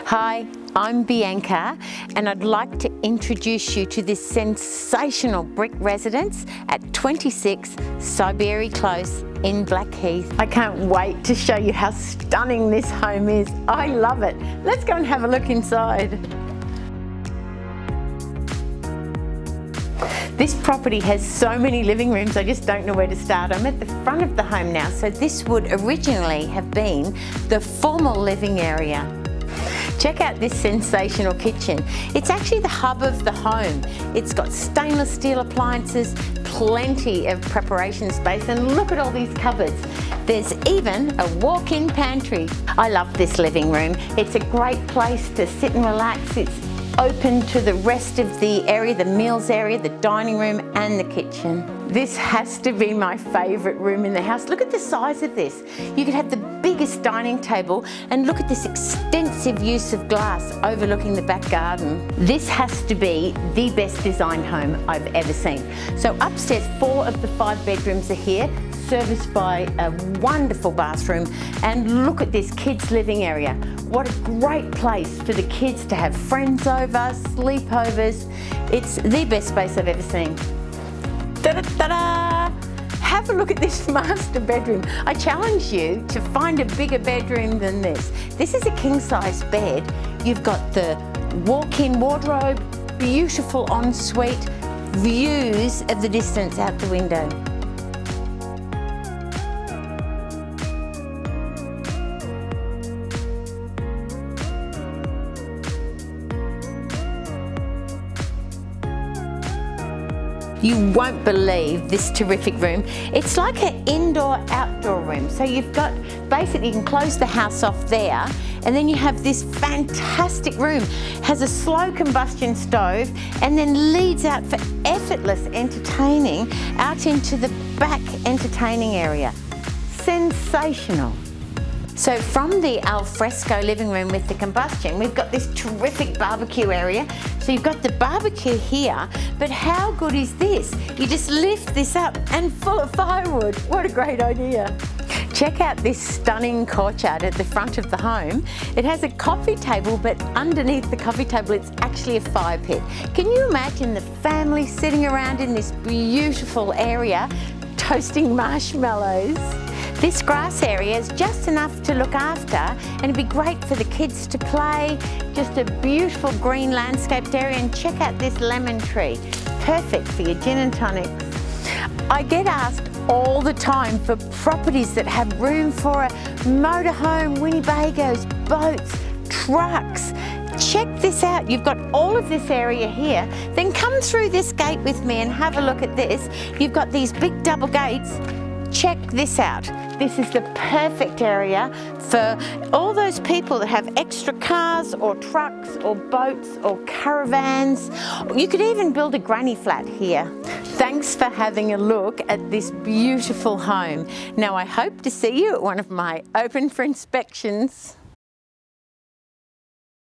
Hi, I'm Bianca and I'd like to introduce you to this sensational brick residence at 26 Seiberi Close in Blackheath. I can't wait to show you how stunning this home is. I love it. Let's go and have a look inside. This property has so many living rooms, I just don't know where to start. I'm at the front of the home now, so this would originally have been the formal living area. Check out this sensational kitchen. It's actually the hub of the home. It's got stainless steel appliances, plenty of preparation space, and look at all these cupboards. There's even a walk-in pantry. I love this living room. It's a great place to sit and relax. It's open to the rest of the area, the meals area, the dining room and the kitchen. This has to be my favourite room in the house. Look at the size of this. You could have the biggest dining table and look at this extensive use of glass overlooking the back garden. This has to be the best designed home I've ever seen. So upstairs, 4 of the 5 bedrooms are here, serviced by a wonderful bathroom, and look at this kids' living area. What a great place for the kids to have friends over, sleepovers. It's the best space I've ever seen. Ta-da-ta-da! Have a look at this master bedroom. I challenge you to find a bigger bedroom than this. This is a king-size bed. You've got the walk-in wardrobe, beautiful ensuite, views of the distance out the window. You won't believe this terrific room. It's like an indoor-outdoor room. So you've got, basically you can close the house off there, and then you have this fantastic room. Has a slow combustion stove and then leads out for effortless entertaining out into the back entertaining area. Sensational. So from the alfresco living room with the combustion, we've got this terrific barbecue area. So you've got the barbecue here, but how good is this? You just lift this up and full of firewood. What a great idea. Check out this stunning courtyard at the front of the home. It has a coffee table, but underneath the coffee table, it's actually a fire pit. Can you imagine the family sitting around in this beautiful area, toasting marshmallows? This grass area is just enough to look after, and it'd be great for the kids to play. Just a beautiful green landscaped area, and check out this lemon tree. Perfect for your gin and tonics. I get asked all the time for properties that have room for a motorhome, Winnebagos, boats, trucks. Check this out. You've got all of this area here. Then come through this gate with me and have a look at this. You've got these big double gates. Check this out. This is the perfect area for all those people that have extra cars or trucks or boats or caravans. You could even build a granny flat here. Thanks for having a look at this beautiful home. Now I hope to see you at one of my open for inspections.